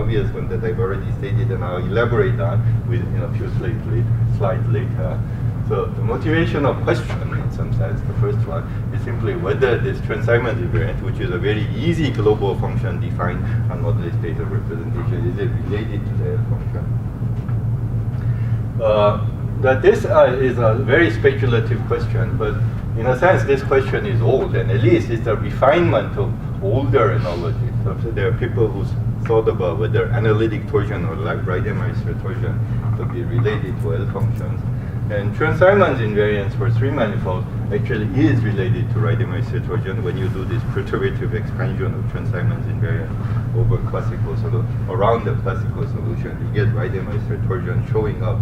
obvious one that I've already stated and I'll elaborate on with in a few slides later. So the motivational question, in some sense, the first one, is simply whether this Chern-Simons invariant, which is a very easy global function defined on moduli space of representation, is it related to the L function? That this is a very speculative question, but in a sense, this question is old, and at least it's a refinement of older analogies. So there are people who thought about whether analytic torsion or like Reidemeister torsion could be related to L functions. And Chern-Simons invariance for three manifolds actually is related to Reidemeister torsion when you do this perturbative expansion of Chern-Simons invariance over classical around the classical solution. You get Reidemeister torsion showing up,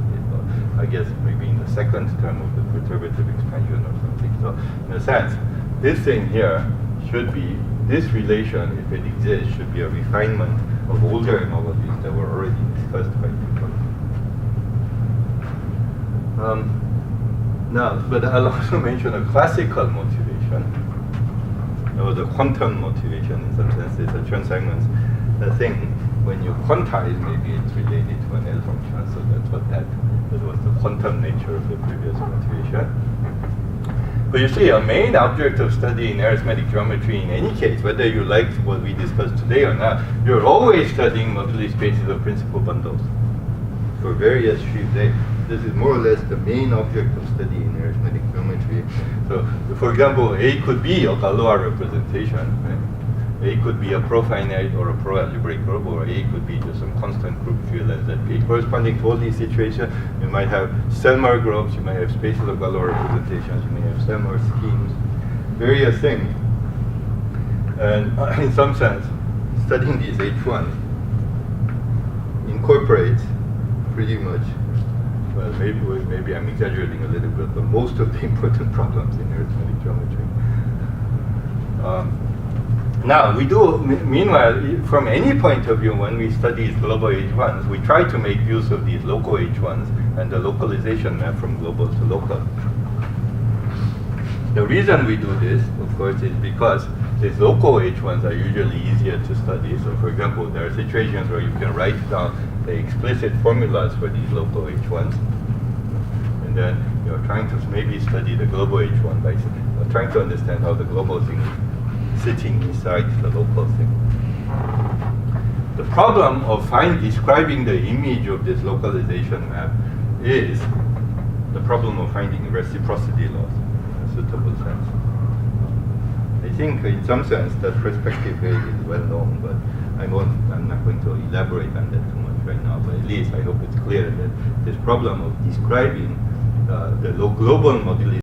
I guess maybe in the second term of the perturbative expansion or something. So in a sense, this thing here should be, this relation, if it exists, should be a refinement of older analogies that were already discussed by people. Now, but I'll also mention a classical motivation, or the quantum motivation in some sense. It's a Chern-Simons thing. When you quantize, maybe it's related to an L function, so that's what that was the quantum nature of the previous motivation. But you see, a main object of study in arithmetic geometry in any case, whether you like what we discussed today or not, you're always studying moduli spaces of principal bundles for various sheaves. This is more or less the main object of study in arithmetic geometry. So, for example, A could be a Galois representation. Right? A could be a profinite or a pro-algebraic group, or A could be just some constant group GLSZP. Corresponding to all these situations, you might have Selmer groups, you might have spaces of Galois representations, you may have Selmer schemes, various things. And in some sense, studying these H1s incorporates pretty much, well, maybe I'm exaggerating a little bit, but most of the important problems in arithmetic geometry. Now, we do, meanwhile, from any point of view, when we study global H1s, we try to make use of these local H1s and the localization map from global to local. The reason we do this, of course, is because these local H1s are usually easier to study. So, for example, there are situations where you can write down the explicit formulas for these local H1s, and then you're trying to maybe study the global H1 by trying to understand how the global thing is sitting inside the local thing. The problem of describing the image of this localization map is the problem of finding reciprocity laws in a suitable sense. I think in some sense that perspective is well known, but I'm not going to elaborate on that too much right now, but at least I hope it's clear that this problem of describing the global moduli